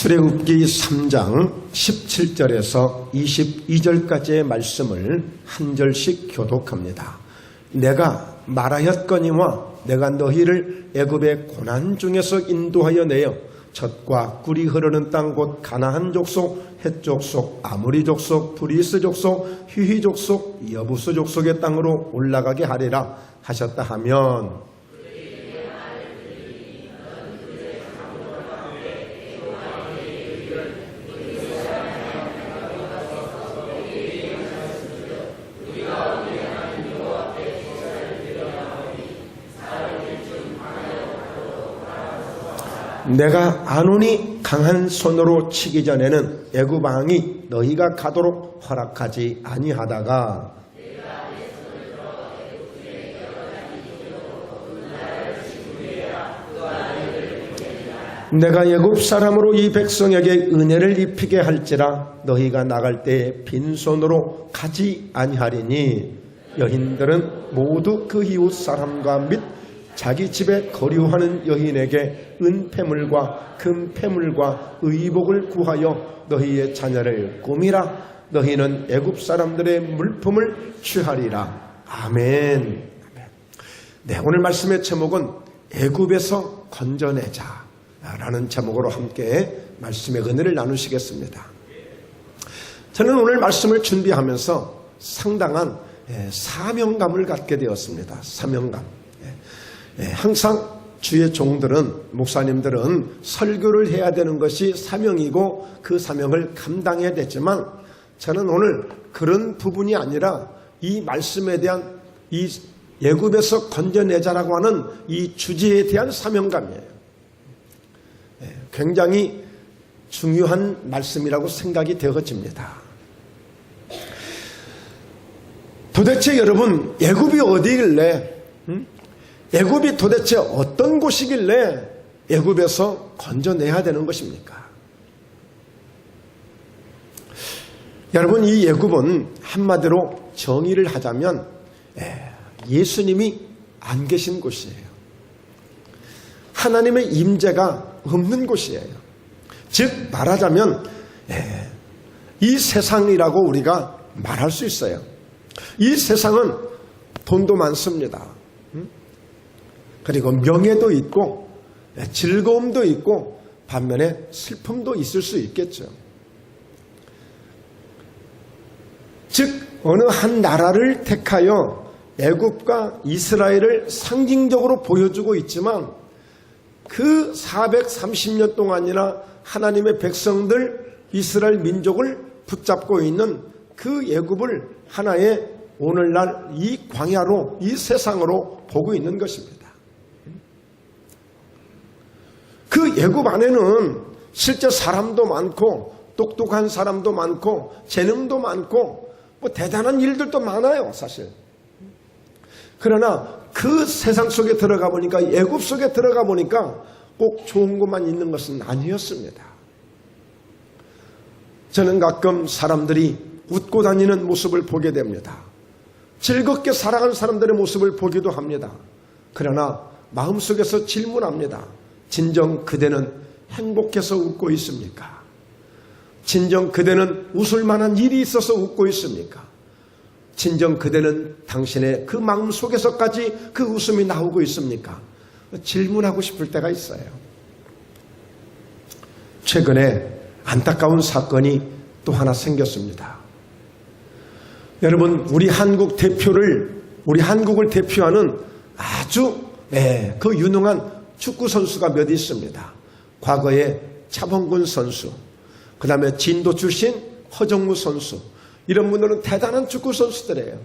출애굽기 3장 17절에서 22절까지의 말씀을 한 절씩 교독합니다. 내가 말하였거니와 내가 너희를 애굽의 고난 중에서 인도하여 내어 젖과 꿀이 흐르는 땅 곧 가나안 족속, 헷 족속, 아모리 족속, 브리스 족속, 히위 족속, 여부스 족속의 땅으로 올라가게 하리라 하셨다 하면, 내가 아논이 강한 손으로 치기 전에는 애굽 왕이 너희가 가도록 허락하지 아니하다가 내가 애굽 사람으로 이 백성에게 은혜를 입히게 할지라 너희가 나갈 때에 빈손으로 가지 아니하리니 여인들은 모두 그 이웃 사람과 및 자기 집에 거류하는 여인에게 은폐물과 금폐물과 의복을 구하여 너희의 자녀를 꾸미라. 너희는 애굽 사람들의 물품을 취하리라. 아멘. 네, 오늘 말씀의 제목은 애굽에서 건져내자 라는 제목으로 함께 말씀의 은혜를 나누시겠습니다. 저는 오늘 말씀을 준비하면서 상당한 사명감을 갖게 되었습니다. 사명감. 항상 주의 종들은, 목사님들은 설교를 해야 되는 것이 사명이고 그 사명을 감당해야 되지만, 저는 오늘 그런 부분이 아니라 이 말씀에 대한 이 애굽에서 건져내자라고 하는 이 주제에 대한 사명감이에요. 굉장히 중요한 말씀이라고 생각이 되어집니다. 도대체 여러분, 애굽이 어디길래, 애굽이 도대체 어떤 곳이길래 애굽에서 건져내야 되는 것입니까? 여러분, 이 애굽은 한마디로 정의를 하자면 예수님이 안 계신 곳이에요. 하나님의 임재가 없는 곳이에요. 즉 말하자면 이 세상이라고 우리가 말할 수 있어요. 이 세상은 돈도 많습니다. 그리고 명예도 있고 즐거움도 있고 반면에 슬픔도 있을 수 있겠죠. 즉 어느 한 나라를 택하여 애굽과 이스라엘을 상징적으로 보여주고 있지만 그 430년 동안이나 하나님의 백성들 이스라엘 민족을 붙잡고 있는 그 애굽을 하나의 오늘날 이 광야로, 이 세상으로 보고 있는 것입니다. 그 애굽 안에는 실제 사람도 많고 똑똑한 사람도 많고 재능도 많고 뭐 대단한 일들도 많아요, 사실. 그러나 그 세상 속에 들어가 보니까, 애굽 속에 들어가 보니까 꼭 좋은 것만 있는 것은 아니었습니다. 저는 가끔 사람들이 웃고 다니는 모습을 보게 됩니다. 즐겁게 살아가는 사람들의 모습을 보기도 합니다. 그러나 마음속에서 질문합니다. 진정 그대는 행복해서 웃고 있습니까? 진정 그대는 웃을 만한 일이 있어서 웃고 있습니까? 진정 그대는 당신의 그 마음 속에서까지 그 웃음이 나오고 있습니까? 질문하고 싶을 때가 있어요. 최근에 안타까운 사건이 또 하나 생겼습니다. 여러분, 우리 한국을 대표하는 아주 그 유능한 축구 선수가 몇 있습니다. 과거에 차범근 선수, 그 다음에 진도 출신 허정무 선수, 이런 분들은 대단한 축구 선수들이에요.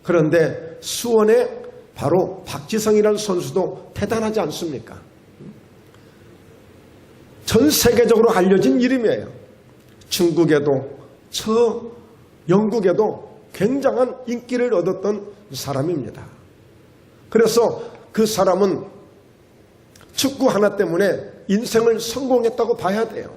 그런데 수원에 바로 박지성이라는 선수도 대단하지 않습니까? 전 세계적으로 알려진 이름이에요. 중국에도 영국에도 굉장한 인기를 얻었던 사람입니다. 그래서 그 사람은 축구 하나 때문에 인생을 성공했다고 봐야 돼요.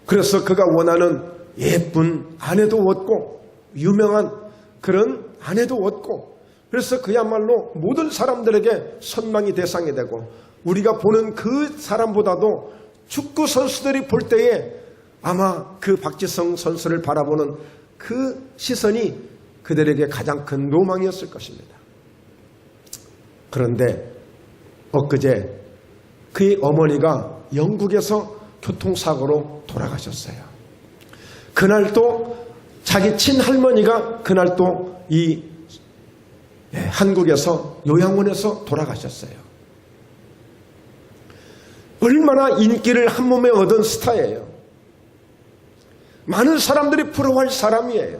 그래서 그가 원하는 예쁜 아내도 얻고 유명한 그런 아내도 얻고, 그래서 그야말로 모든 사람들에게 선망의 대상이 되고 우리가 보는 그 사람보다도 축구 선수들이 볼 때에 아마 그 박지성 선수를 바라보는 그 시선이 그들에게 가장 큰 로망이었을 것입니다. 그런데 엊그제 그의 어머니가 영국에서 교통사고로 돌아가셨어요. 그날 또 자기 친할머니가 그날 또 이 한국에서 요양원에서 돌아가셨어요. 얼마나 인기를 한 몸에 얻은 스타예요. 많은 사람들이 부러워할 사람이에요.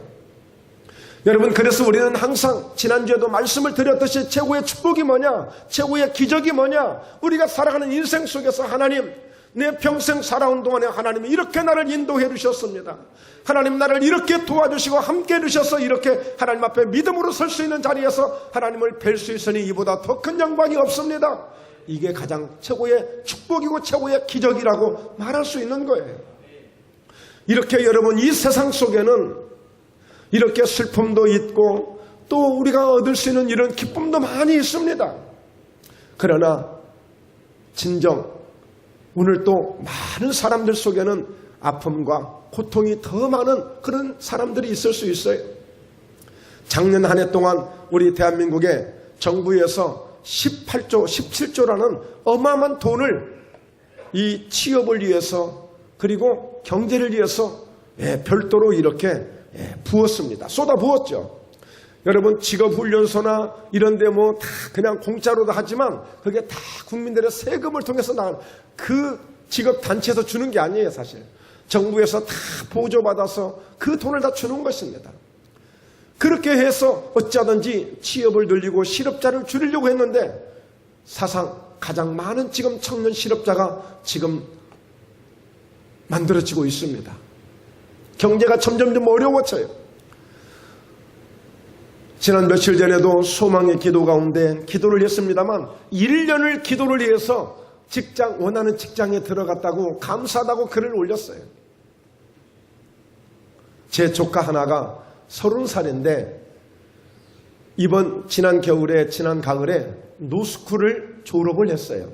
여러분, 그래서 우리는 항상 지난주에도 말씀을 드렸듯이 최고의 축복이 뭐냐, 최고의 기적이 뭐냐, 우리가 살아가는 인생 속에서 하나님, 내 평생 살아온 동안에 하나님이 이렇게 나를 인도해 주셨습니다. 하나님 나를 이렇게 도와주시고 함께 해주셔서 이렇게 하나님 앞에 믿음으로 설 수 있는 자리에서 하나님을 뵐 수 있으니 이보다 더 큰 영광이 없습니다. 이게 가장 최고의 축복이고 최고의 기적이라고 말할 수 있는 거예요. 이렇게 여러분, 이 세상 속에는 이렇게 슬픔도 있고 또 우리가 얻을 수 있는 이런 기쁨도 많이 있습니다. 그러나 진정 오늘 또 많은 사람들 속에는 아픔과 고통이 더 많은 그런 사람들이 있을 수 있어요. 작년 한 해 동안 우리 대한민국의 정부에서 18조, 17조라는 어마어마한 돈을 이 취업을 위해서 그리고 경제를 위해서 별도로 이렇게 부었습니다. 쏟아부었죠. 여러분, 직업훈련소나 이런데 뭐 다 그냥 공짜로도 하지만 그게 다 국민들의 세금을 통해서 나온 그 직업단체에서 주는 게 아니에요. 사실 정부에서 다 보조받아서 그 돈을 다 주는 것입니다. 그렇게 해서 어찌하든지 취업을 늘리고 실업자를 줄이려고 했는데 사상 가장 많은 지금 청년 실업자가 지금 만들어지고 있습니다. 경제가 점점점 어려워져요. 지난 며칠 전에도 소망의 기도 가운데 기도를 했습니다만 1년을 기도를 위해서 원하는 직장에 들어갔다고 감사하다고 글을 올렸어요. 제 조카 하나가 30살인데 지난 가을에 노스쿨을 졸업을 했어요.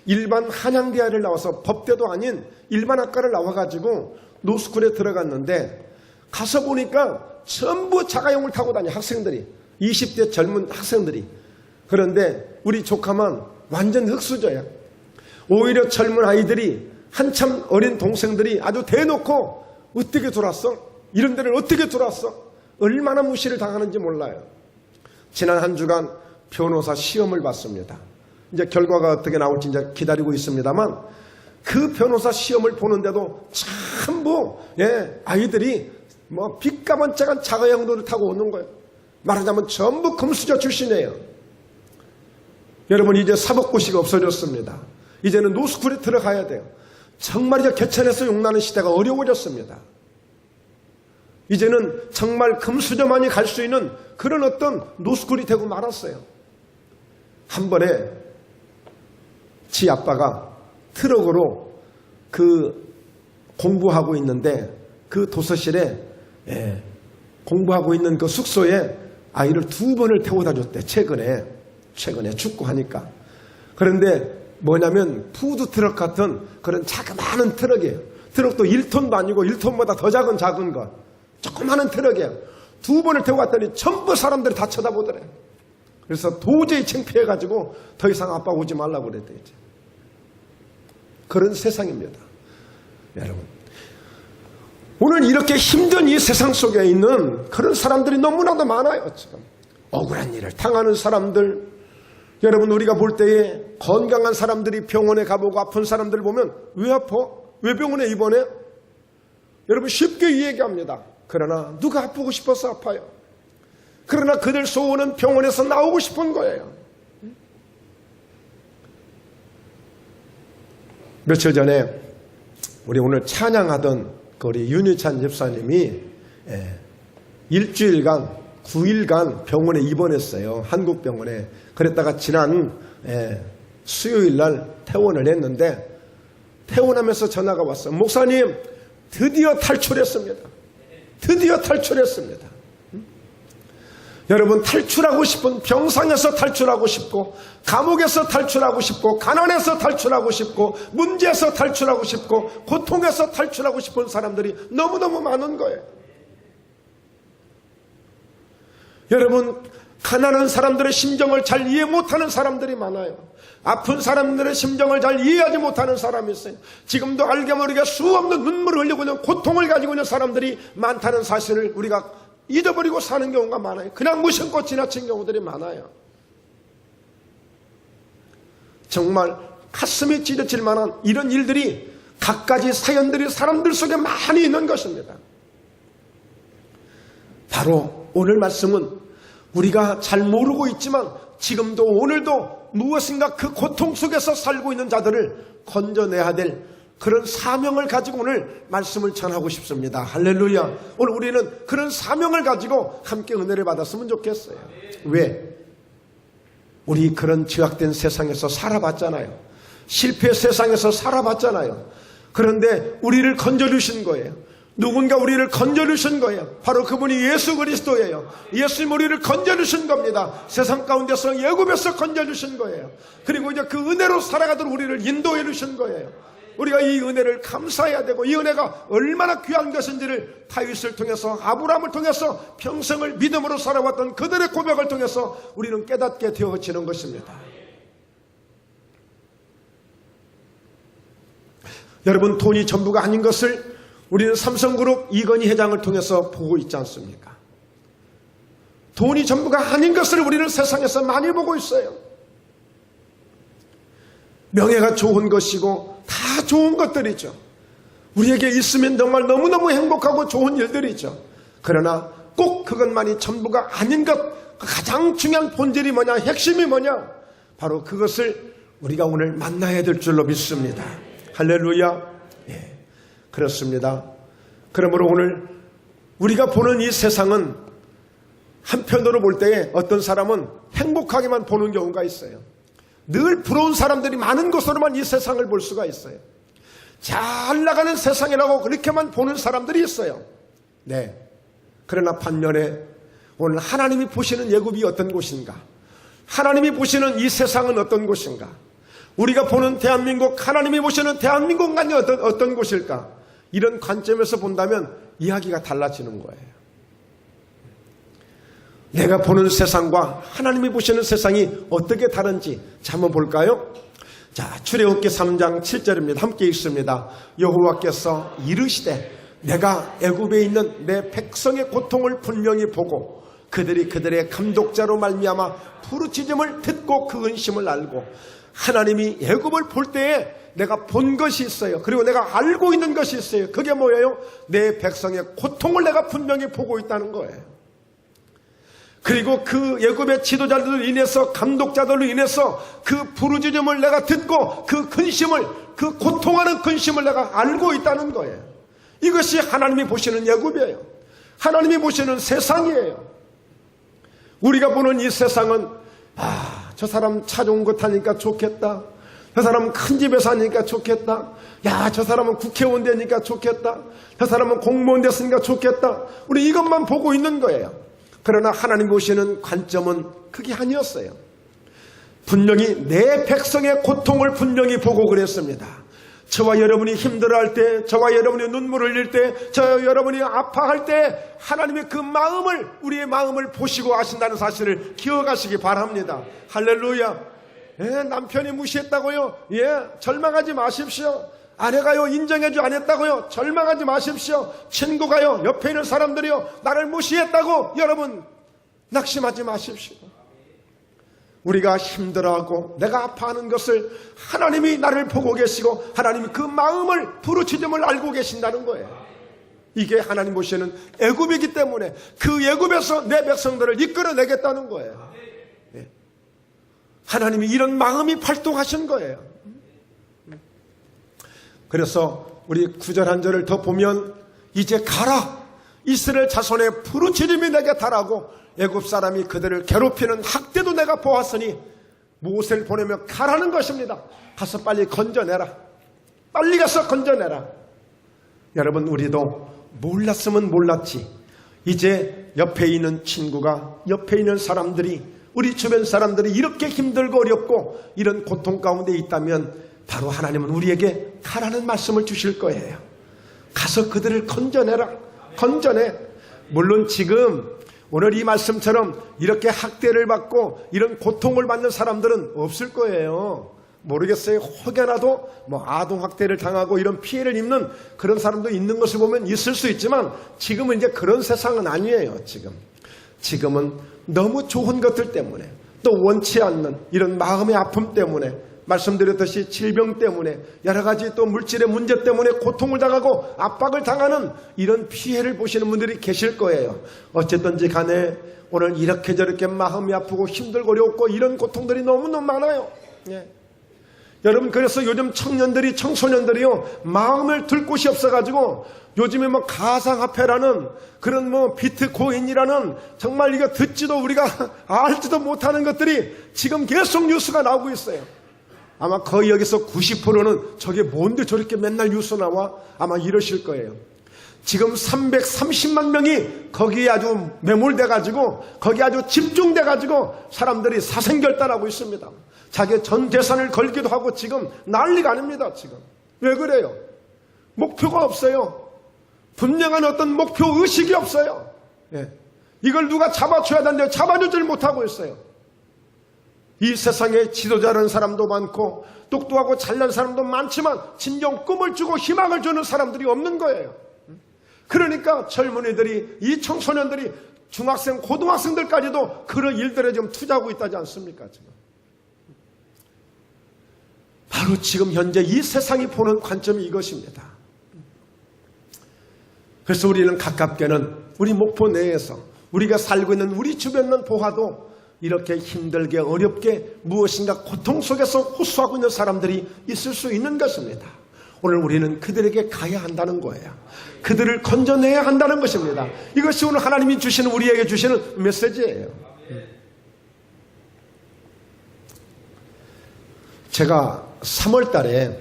일반 한양대학을 나와서 법대도 아닌 일반 학과를 나와가지고 노스쿨에 들어갔는데 가서 보니까 전부 자가용을 타고 다녀 학생들이 20대 젊은 학생들이. 그런데 우리 조카만 완전 흙수저야. 오히려 젊은 아이들이 한참 어린 동생들이 아주 대놓고 어떻게 들어왔어? 이런 데를 어떻게 들어왔어? 얼마나 무시를 당하는지 몰라요. 지난 한 주간 변호사 시험을 봤습니다. 이제 결과가 어떻게 나올지 이제 기다리고 있습니다만 그 변호사 시험을 보는데도 전부 아이들이 뭐 빚가번짝한 자가용도를 타고 오는 거예요. 말하자면 전부 금수저 출신이에요. 여러분, 이제 사법고시가 없어졌습니다. 이제는 노스쿨에 들어가야 돼요. 정말 이제 개천에서 용나는 시대가 어려워졌습니다. 이제는 정말 금수저만이 갈 수 있는 그런 어떤 노스쿨이 되고 말았어요. 한 번에 지 아빠가 트럭으로 그 공부하고 있는데 그 도서실에 공부하고 있는 그 숙소에 아이를 2번을 태워다 줬대. 최근에 축구하니까. 그런데 뭐냐면 푸드트럭 같은 그런 자그마한 트럭이에요. 트럭도 1톤도 아니고 1톤보다 더 작은 것. 조그마한 트럭이에요. 2번을 태워 갔더니 전부 사람들이 다 쳐다보더래. 그래서 도저히 창피해가지고 더 이상 아빠 오지 말라고 그랬대. 이제. 그런 세상입니다. 여러분, 오늘 이렇게 힘든 이 세상 속에 있는 그런 사람들이 너무나도 많아요. 지금 억울한 일을 당하는 사람들, 여러분, 우리가 볼 때에 건강한 사람들이 병원에 가보고 아픈 사람들 보면 왜 아파? 왜 병원에 입원해? 여러분, 쉽게 이야기합니다. 그러나 누가 아프고 싶어서 아파요. 그러나 그들 소원은 병원에서 나오고 싶은 거예요. 며칠 전에 우리 오늘 찬양하던 우리 윤유찬 집사님이 일주일간 9일간 병원에 입원했어요. 한국병원에. 그랬다가 지난 수요일날 퇴원을 했는데 퇴원하면서 전화가 왔어요. 목사님, 드디어 탈출했습니다. 드디어 탈출했습니다. 여러분, 탈출하고 싶은, 병상에서 탈출하고 싶고, 감옥에서 탈출하고 싶고, 가난에서 탈출하고 싶고, 문제에서 탈출하고 싶고, 고통에서 탈출하고 싶은 사람들이 너무너무 많은 거예요. 여러분, 가난한 사람들의 심정을 잘 이해 못하는 사람들이 많아요. 아픈 사람들의 심정을 잘 이해하지 못하는 사람이 있어요. 지금도 알게 모르게 수없는 눈물을 흘리고 있는, 고통을 가지고 있는 사람들이 많다는 사실을 우리가 잊어버리고 사는 경우가 많아요. 그냥 무심코 지나친 경우들이 많아요. 정말 가슴이 찢어질 만한 이런 일들이, 갖가지 사연들이 사람들 속에 많이 있는 것입니다. 바로 오늘 말씀은 우리가 잘 모르고 있지만 지금도 오늘도 무엇인가 그 고통 속에서 살고 있는 자들을 건져내야 될 그런 사명을 가지고 오늘 말씀을 전하고 싶습니다. 할렐루야. 오늘 우리는 그런 사명을 가지고 함께 은혜를 받았으면 좋겠어요. 왜? 우리 그런 죄악된 세상에서 살아봤잖아요. 실패 세상에서 살아봤잖아요. 그런데 우리를 건져주신 거예요. 누군가 우리를 건져주신 거예요. 바로 그분이 예수 그리스도예요. 예수님 우리를 건져주신 겁니다. 세상 가운데서, 애굽에서 건져주신 거예요. 그리고 이제 그 은혜로 살아가도록 우리를 인도해 주신 거예요. 우리가 이 은혜를 감사해야 되고, 이 은혜가 얼마나 귀한 것인지를 다윗을 통해서, 아브라함을 통해서 평생을 믿음으로 살아왔던 그들의 고백을 통해서 우리는 깨닫게 되어지는 것입니다. 여러분, 돈이 전부가 아닌 것을 우리는 삼성그룹 이건희 회장을 통해서 보고 있지 않습니까? 돈이 전부가 아닌 것을 우리는 세상에서 많이 보고 있어요. 명예가 좋은 것이고 다 좋은 것들이죠. 우리에게 있으면 정말 너무너무 행복하고 좋은 일들이죠. 그러나 꼭 그것만이 전부가 아닌 것, 가장 중요한 본질이 뭐냐, 핵심이 뭐냐, 바로 그것을 우리가 오늘 만나야 될 줄로 믿습니다. 할렐루야. 예, 그렇습니다. 그러므로 오늘 우리가 보는 이 세상은 한편으로 볼 때에 어떤 사람은 행복하게만 보는 경우가 있어요. 늘 부러운 사람들이 많은 것으로만 이 세상을 볼 수가 있어요. 잘 나가는 세상이라고 그렇게만 보는 사람들이 있어요. 네. 그러나 반면에 오늘 하나님이 보시는 애굽이 어떤 곳인가? 하나님이 보시는 이 세상은 어떤 곳인가? 우리가 보는 대한민국, 하나님이 보시는 대한민국만이 어떤 곳일까? 이런 관점에서 본다면 이야기가 달라지는 거예요. 내가 보는 세상과 하나님이 보시는 세상이 어떻게 다른지 한번 볼까요? 자, 출애굽기 3장 7절입니다. 함께 읽습니다. 여호와께서 이르시되 내가 애굽에 있는 내 백성의 고통을 분명히 보고 그들이 그들의 감독자로 말미암아 부르짖음을 듣고 그 근심을 알고, 하나님이 애굽을 볼 때에 내가 본 것이 있어요. 그리고 내가 알고 있는 것이 있어요. 그게 뭐예요? 내 백성의 고통을 내가 분명히 보고 있다는 거예요. 그리고 그 애굽의 지도자들로 인해서, 감독자들로 인해서 그 부르짖음을 내가 듣고 그 근심을, 그 고통하는 근심을 내가 알고 있다는 거예요. 이것이 하나님이 보시는 애굽이에요. 하나님이 보시는 세상이에요. 우리가 보는 이 세상은, 저 사람 차 좋은 거 타니까 좋겠다. 저 사람은 큰 집에 사니까 좋겠다. 야, 저 사람은 국회의원 되니까 좋겠다. 저 사람은 공무원 됐으니까 좋겠다. 우리 이것만 보고 있는 거예요. 그러나 하나님 보시는 관점은 그게 아니었어요. 분명히 내 백성의 고통을 분명히 보고 그랬습니다. 저와 여러분이 힘들어할 때, 저와 여러분이 눈물을 흘릴 때, 저와 여러분이 아파할 때 하나님의 그 마음을, 우리의 마음을 보시고 아신다는 사실을 기억하시기 바랍니다. 할렐루야. 예, 남편이 무시했다고요? 예, 절망하지 마십시오. 아내가요, 인정해주지 않았다고요? 절망하지 마십시오. 친구가요, 옆에 있는 사람들이요, 나를 무시했다고 여러분 낙심하지 마십시오. 우리가 힘들어하고 내가 아파하는 것을 하나님이 나를 보고 계시고 하나님이 그 마음을, 부르짖음을 알고 계신다는 거예요. 이게 하나님 보시는 애굽이기 때문에 그 애굽에서 내 백성들을 이끌어내겠다는 거예요. 네. 하나님이 이런 마음이 발동하신 거예요. 그래서 우리 9절 한 절을 더 보면, 이제 가라, 이스라엘 자손의 부르짖음이 내게 달하고 애굽 사람이 그들을 괴롭히는 학대도 내가 보았으니 모세를 보내며 가라는 것입니다. 가서 빨리 건져내라. 빨리 가서 건져내라. 여러분, 우리도 몰랐으면 몰랐지, 이제 옆에 있는 친구가, 옆에 있는 사람들이, 우리 주변 사람들이 이렇게 힘들고 어렵고 이런 고통 가운데 있다면 바로 하나님은 우리에게 가라는 말씀을 주실 거예요. 가서 그들을 건져내라. 건져내. 물론 지금 오늘 이 말씀처럼 이렇게 학대를 받고 이런 고통을 받는 사람들은 없을 거예요. 모르겠어요. 혹여나도 아동학대를 당하고 이런 피해를 입는 그런 사람도 있는 것을 보면 있을 수 있지만 지금은 이제 그런 세상은 아니에요. 지금은 너무 좋은 것들 때문에 또 원치 않는 이런 마음의 아픔 때문에 말씀드렸듯이 질병 때문에 여러 가지 또 물질의 문제 때문에 고통을 당하고 압박을 당하는 이런 피해를 보시는 분들이 계실 거예요. 어쨌든지 간에 오늘 이렇게 저렇게 마음이 아프고 힘들고 어렵고 이런 고통들이 너무너무 많아요. 예. 여러분, 그래서 요즘 청년들이, 청소년들이요, 마음을 들 곳이 없어가지고 요즘에 가상화폐라는 그런 비트코인이라는 정말 이거 듣지도 우리가 알지도 못하는 것들이 지금 계속 뉴스가 나오고 있어요. 아마 거의 여기서 90%는 저게 뭔데 저렇게 맨날 뉴스 나와? 아마 이러실 거예요. 지금 330만 명이 거기에 아주 매몰돼가지고 거기에 아주 집중돼가지고 사람들이 사생결단하고 있습니다. 자기의 전 재산을 걸기도 하고 지금 난리가 아닙니다. 지금 왜 그래요? 목표가 없어요. 분명한 어떤 목표 의식이 없어요. 예. 이걸 누가 잡아줘야 되는데 잡아주질 못하고 있어요. 이 세상에 지도자라는 사람도 많고 똑똑하고 잘난 사람도 많지만 진정 꿈을 주고 희망을 주는 사람들이 없는 거예요. 그러니까 젊은이들이, 이 청소년들이, 중학생, 고등학생들까지도 그런 일들에 지금 투자하고 있다지 않습니까? 지금. 바로 지금 현재 이 세상이 보는 관점이 이것입니다. 그래서 우리는 가깝게는 우리 목포 내에서 우리가 살고 있는 우리 주변을 보아도 이렇게 힘들게 어렵게 무엇인가 고통 속에서 호소하고 있는 사람들이 있을 수 있는 것입니다. 오늘 우리는 그들에게 가야 한다는 거예요. 그들을 건져내야 한다는 것입니다. 이것이 오늘 하나님이 주시는, 우리에게 주시는 메시지예요. 제가 3월 달에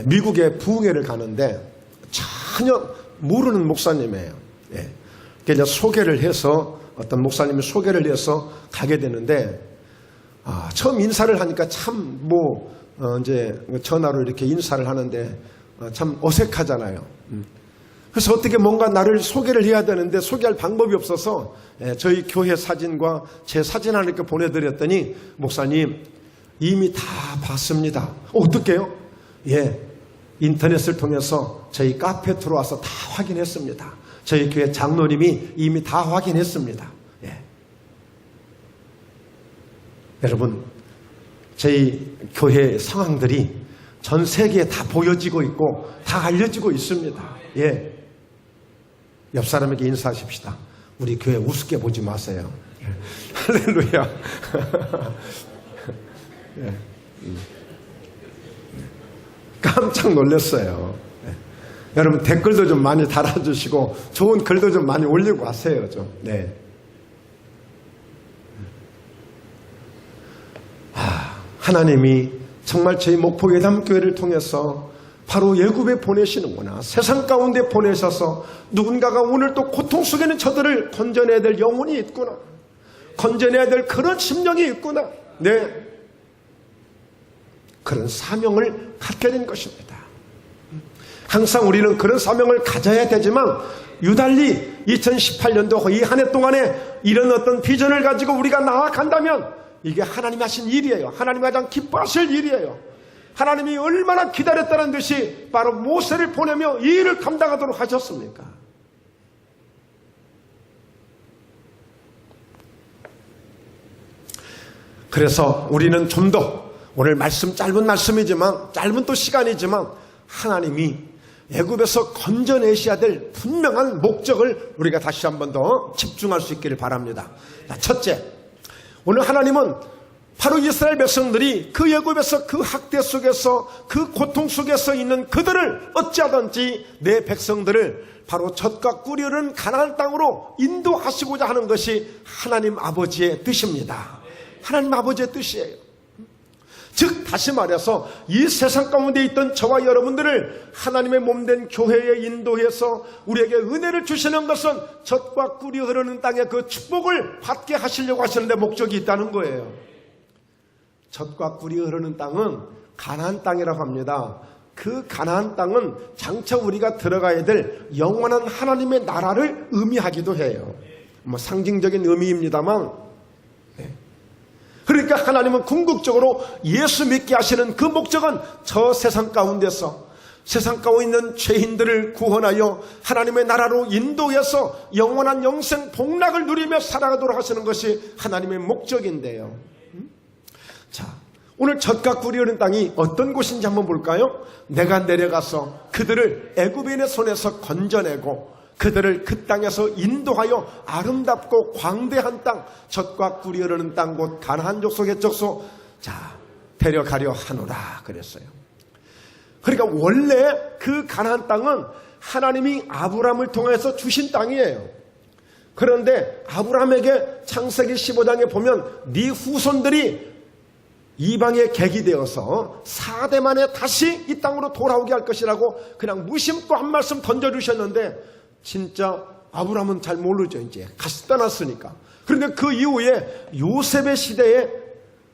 미국에 부흥회를 가는데 전혀 모르는 목사님이에요. 그래서 소개를 해서, 어떤 목사님이 소개를 해서 가게 되는데, 처음 인사를 하니까 참 이제 전화로 이렇게 인사를 하는데 참 어색하잖아요. 그래서 어떻게 뭔가 나를 소개를 해야 되는데 소개할 방법이 없어서 저희 교회 사진과 제 사진 하나 이렇게 보내드렸더니, 목사님 이미 다 봤습니다. 어떻게요? 예, 인터넷을 통해서 저희 카페 들어와서 다 확인했습니다. 저희 교회 장로님이 이미 다 확인했습니다. 예. 여러분, 저희 교회 상황들이 전 세계에 다 보여지고 있고 다 알려지고 있습니다. 예. 옆 사람에게 인사하십시다. 우리 교회 우습게 보지 마세요. 예. 할렐루야. 예. 깜짝 놀랐어요. 예. 여러분, 댓글도 좀 많이 달아주시고 좋은 글도 좀 많이 올리고 하세요. 좀. 네. 하나님이 정말 저희 목포 예담교회를 통해서 바로 예굽에 보내시는구나. 세상 가운데 보내셔서 누군가가 오늘 또 고통 속에는 저들을 건져내야 될 영혼이 있구나. 건져내야 될 그런 심령이 있구나. 네. 그런 사명을 갖게 된 것입니다. 항상 우리는 그런 사명을 가져야 되지만 유달리 2018년도 이 한 해 동안에 이런 어떤 비전을 가지고 우리가 나아간다면 이게 하나님이 하신 일이에요. 하나님이 가장 기뻐하실 일이에요. 하나님이 얼마나 기다렸다는 듯이 바로 모세를 보내며 이 일을 감당하도록 하셨습니까? 그래서 우리는 좀 더 오늘 말씀, 짧은 말씀이지만, 짧은 또 시간이지만 하나님이 애굽에서 건져내셔야 될 분명한 목적을 우리가 다시 한 번 더 집중할 수 있기를 바랍니다. 첫째, 오늘 하나님은 바로 이스라엘 백성들이 그 애굽에서 그 학대 속에서 그 고통 속에서 있는 그들을 어찌하든지 내 백성들을 바로 젖과 꿀이 흐르는 가나안 땅으로 인도하시고자 하는 것이 하나님 아버지의 뜻입니다. 하나님 아버지의 뜻이에요. 즉 다시 말해서 이 세상 가운데 있던 저와 여러분들을 하나님의 몸된 교회에 인도해서 우리에게 은혜를 주시는 것은 젖과 꿀이 흐르는 땅의 그 축복을 받게 하시려고 하시는데 목적이 있다는 거예요. 젖과 꿀이 흐르는 땅은 가나안 땅이라고 합니다. 그 가나안 땅은 장차 우리가 들어가야 될 영원한 하나님의 나라를 의미하기도 해요. 뭐 상징적인 의미입니다만, 그러니까 하나님은 궁극적으로 예수 믿게 하시는 그 목적은 저 세상 가운데서 세상 가운데 있는 죄인들을 구원하여 하나님의 나라로 인도해서 영원한 영생 복락을 누리며 살아가도록 하시는 것이 하나님의 목적인데요. 자, 오늘 젖과 꿀이 흐르는 땅이 어떤 곳인지 한번 볼까요? 내가 내려가서 그들을 애굽인의 손에서 건져내고 그들을 그 땅에서 인도하여 아름답고 광대한 땅, 젖과 꿀이 흐르는 땅 곧 가나안 족속의 족속, 자, 데려가려 하노라 그랬어요. 그러니까 원래 그 가나안 땅은 하나님이 아브라함을 통해서 주신 땅이에요. 그런데 아브라함에게 창세기 15장에 보면 네 후손들이 이방의 객이 되어서 4대 만에 다시 이 땅으로 돌아오게 할 것이라고 그냥 무심코 한 말씀 던져주셨는데 진짜 아브라함은 잘 모르죠. 이제 같이 떠났으니까. 그런데 그 이후에 요셉의 시대에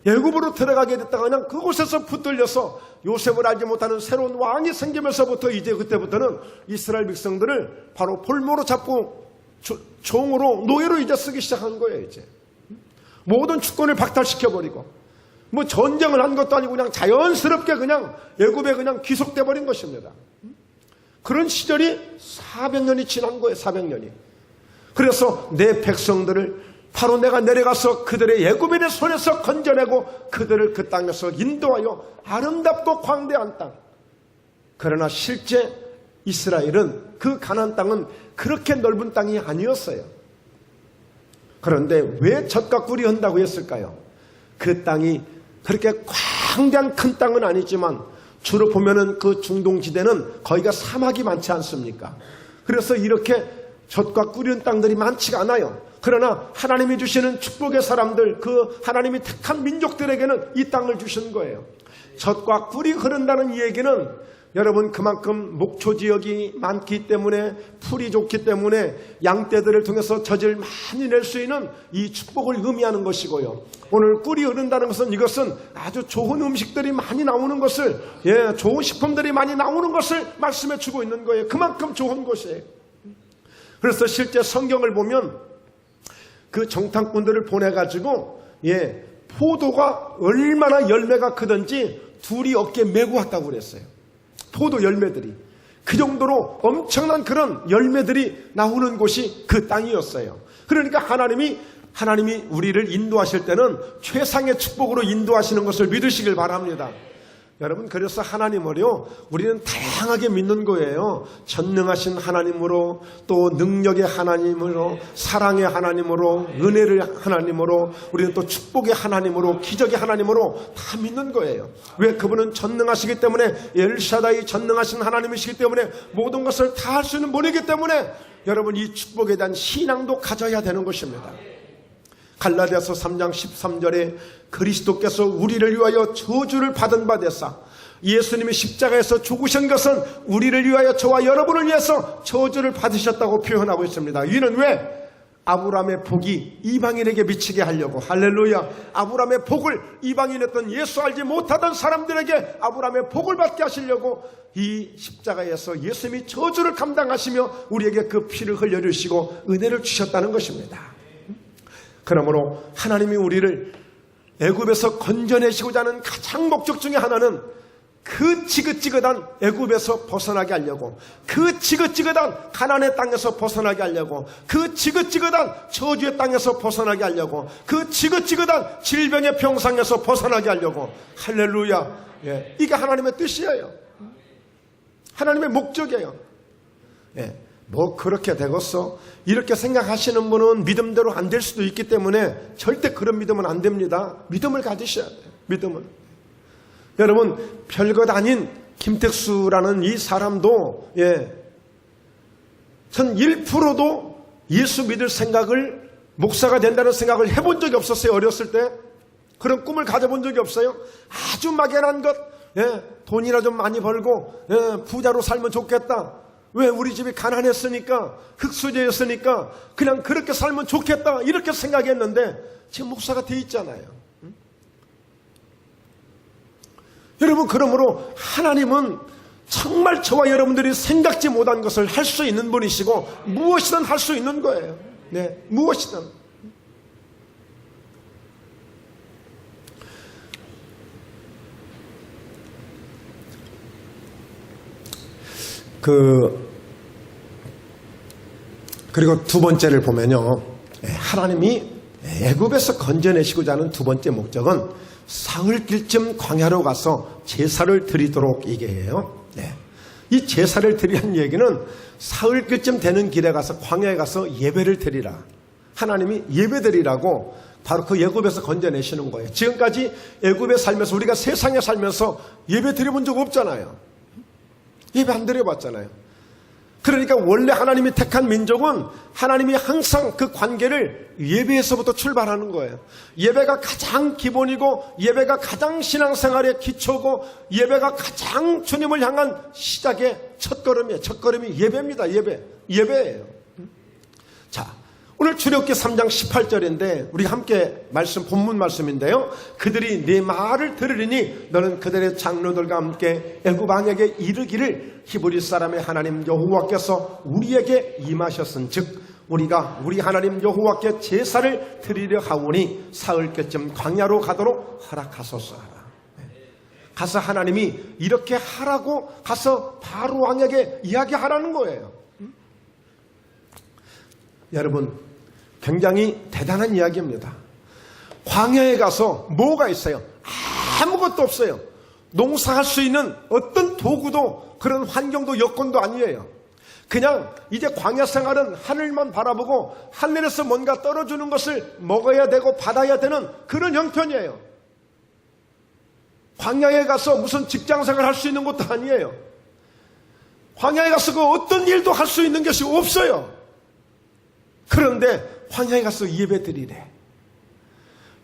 애굽으로 들어가게 됐다가 그냥 그곳에서 붙들려서 요셉을 알지 못하는 새로운 왕이 생기면서부터 이제 그때부터는 이스라엘 백성들을 바로 볼모로 잡고 종으로 노예로 이제 쓰기 시작한 거예요. 이제 모든 주권을 박탈시켜버리고 뭐 전쟁을 한 것도 아니고 그냥 자연스럽게 그냥 애굽에 그냥 귀속돼 버린 것입니다. 그런 시절이 400년이 지난 거예요. 400년이. 그래서 내 백성들을 바로 내가 내려가서 그들의 애굽인의 손에서 건져내고 그들을 그 땅에서 인도하여 아름답고 광대한 땅. 그러나 실제 이스라엘은 그 가나안 땅은 그렇게 넓은 땅이 아니었어요. 그런데 왜 젖과 꿀이 흐른다고 했을까요? 그 땅이 그렇게 광대한 큰 땅은 아니지만 주로 보면은 그 중동지대는 거기가 사막이 많지 않습니까? 그래서 이렇게 젖과 꿀이 흐르는 땅들이 많지가 않아요. 그러나 하나님이 주시는 축복의 사람들, 그 하나님이 택한 민족들에게는 이 땅을 주신 거예요. 젖과 꿀이 흐른다는 이 얘기는 여러분 그만큼 목초 지역이 많기 때문에 풀이 좋기 때문에 양떼들을 통해서 젖을 많이 낼 수 있는 이 축복을 의미하는 것이고요. 오늘 꿀이 흐른다는 것은 이것은 아주 좋은 음식들이 많이 나오는 것을, 좋은 식품들이 많이 나오는 것을 말씀해 주고 있는 거예요. 그만큼 좋은 곳이에요. 그래서 실제 성경을 보면 그 정탐꾼들을 보내가지고 포도가 얼마나 열매가 크든지 둘이 어깨에 메고 왔다고 그랬어요. 포도 열매들이 그 정도로 엄청난 그런 열매들이 나오는 곳이 그 땅이었어요. 그러니까 하나님이 우리를 인도하실 때는 최상의 축복으로 인도하시는 것을 믿으시길 바랍니다. 여러분, 그래서 하나님을요, 우리는 다양하게 믿는 거예요. 전능하신 하나님으로, 또 능력의 하나님으로, 사랑의 하나님으로, 은혜를 하나님으로, 우리는 또 축복의 하나님으로, 기적의 하나님으로 다 믿는 거예요. 왜? 그분은 전능하시기 때문에, 엘샤다이 전능하신 하나님이시기 때문에 모든 것을 다 할 수 있는 분이기 때문에 여러분 이 축복에 대한 신앙도 가져야 되는 것입니다. 갈라디아서 3장 13절에 그리스도께서 우리를 위하여 저주를 받은 바 되사 예수님이 십자가에서 죽으신 것은 우리를 위하여 저와 여러분을 위해서 저주를 받으셨다고 표현하고 있습니다. 이는 왜? 아브라함의 복이 이방인에게 미치게 하려고. 할렐루야. 아브라함의 복을 이방인이었던 예수 알지 못하던 사람들에게 아브라함의 복을 받게 하시려고 이 십자가에서 예수님이 저주를 감당하시며 우리에게 그 피를 흘려주시고 은혜를 주셨다는 것입니다. 그러므로 하나님이 우리를 애굽에서 건져내시고자 하는 가장 목적 중에 하나는 그 지긋지긋한 애굽에서 벗어나게 하려고, 그 지긋지긋한 가나안의 땅에서 벗어나게 하려고, 그 지긋지긋한 저주의 땅에서 벗어나게 하려고, 그 지긋지긋한 질병의 병상에서 벗어나게 하려고. 할렐루야. 이게 하나님의 뜻이에요. 하나님의 목적이에요. 뭐 그렇게 되겠어? 이렇게 생각하시는 분은 믿음대로 안 될 수도 있기 때문에 절대 그런 믿음은 안 됩니다. 믿음을 가지셔야 돼요. 믿음을. 여러분, 별것 아닌 김택수라는 이 사람도 전 1%도 예수 믿을 생각을, 목사가 된다는 생각을 해본 적이 없었어요. 어렸을 때. 그런 꿈을 가져본 적이 없어요? 아주 막연한 것, 돈이나 좀 많이 벌고 부자로 살면 좋겠다. 왜? 우리 집이 가난했으니까, 흙수저였으니까 그냥 그렇게 살면 좋겠다 이렇게 생각했는데 지금 목사가 돼 있잖아요. 여러분, 그러므로 하나님은 정말 저와 여러분들이 생각지 못한 것을 할 수 있는 분이시고 무엇이든 할 수 있는 거예요. 네, 무엇이든. 그리고 두 번째를 보면요, 하나님이 애굽에서 건져내시고자 하는 두 번째 목적은 사흘길쯤 광야로 가서 제사를 드리도록 얘기해요. 이 제사를 드리는 얘기는 사흘길쯤 되는 길에 가서 광야에 가서 예배를 드리라. 하나님이 예배 드리라고 바로 그 애굽에서 건져내시는 거예요. 지금까지 애굽에 살면서, 우리가 세상에 살면서 예배 드려본 적 없잖아요. 예배 안 드려봤잖아요. 그러니까 원래 하나님이 택한 민족은 하나님이 항상 그 관계를 예배에서부터 출발하는 거예요. 예배가 가장 기본이고, 예배가 가장 신앙생활의 기초고, 예배가 가장 주님을 향한 시작의 첫걸음이에요. 첫걸음이 예배입니다. 예배예요. 자, 오늘 출애굽기 3장 18절인데 우리가 함께 본문 말씀인데요. 그들이 네 말을 들으리니 너는 그들의 장로들과 함께 애굽 왕에게 이르기를 히브리 사람의 하나님 여호와께서 우리에게 임하셨은즉 우리가 우리 하나님 여호와께 제사를 드리려 하오니 사흘께쯤 광야로 가도록 허락하소서. 가서 하나님이 이렇게 하라고 가서 바로 왕에게 이야기하라는 거예요. 여러분, 굉장히 대단한 이야기입니다. 광야에 가서 뭐가 있어요? 아무것도 없어요. 농사할 수 있는 어떤 도구도, 그런 환경도 여건도 아니에요. 그냥 이제 광야 생활은 하늘만 바라보고 하늘에서 뭔가 떨어주는 것을 먹어야 되고 받아야 되는 그런 형편이에요. 광야에 가서 무슨 직장생활 할 수 있는 것도 아니에요. 광야에 가서 그 어떤 일도 할 수 있는 것이 없어요. 그런데 광야에 가서 예배 드리래.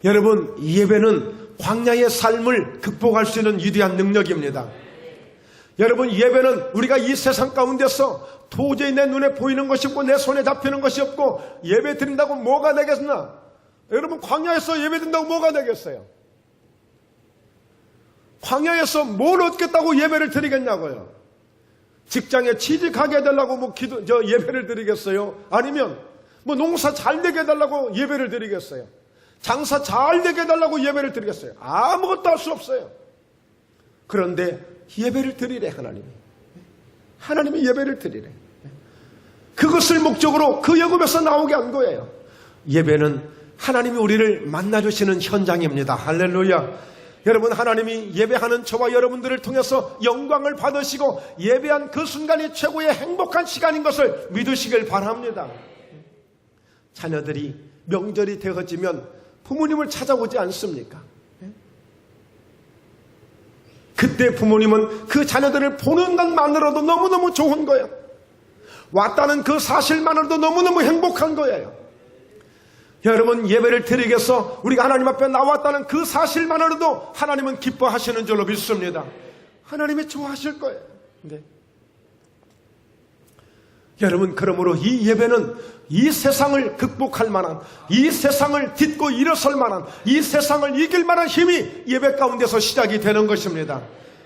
여러분, 예배는 광야의 삶을 극복할 수 있는 위대한 능력입니다. 여러분, 예배는 우리가 이 세상 가운데서 도저히 내 눈에 보이는 것이 없고 내 손에 잡히는 것이 없고 예배 드린다고 뭐가 되겠나? 여러분, 광야에서 예배 드린다고 뭐가 되겠어요? 광야에서 뭘 얻겠다고 예배를 드리겠냐고요? 직장에 취직하게 해달라고 예배를 드리겠어요? 아니면 농사 잘 되게 해달라고 예배를 드리겠어요? 장사 잘 되게 해달라고 예배를 드리겠어요? 아무것도 할 수 없어요. 그런데 예배를 드리래, 하나님이 예배를 드리래. 그것을 목적으로 그 애굽에서 나오게 한 거예요. 예배는 하나님이 우리를 만나주시는 현장입니다. 할렐루야. 여러분, 하나님이 예배하는 저와 여러분들을 통해서 영광을 받으시고 예배한 그 순간이 최고의 행복한 시간인 것을 믿으시길 바랍니다. 자녀들이 명절이 되어지면 부모님을 찾아오지 않습니까? 그때 부모님은 그 자녀들을 보는 것만으로도 너무너무 좋은 거예요. 왔다는 그 사실만으로도 너무너무 행복한 거예요. 여러분, 예배를 드리기 위해서 우리가 하나님 앞에 나왔다는 그 사실만으로도 하나님은 기뻐하시는 줄로 믿습니다. 하나님이 좋아하실 거예요. 네. 여러분, 그러므로 이 예배는 이 세상을 극복할 만한, 이 세상을 딛고 일어설 만한, 이 세상을 이길 만한 힘이 예배 가운데서 시작이 되는 것입니다.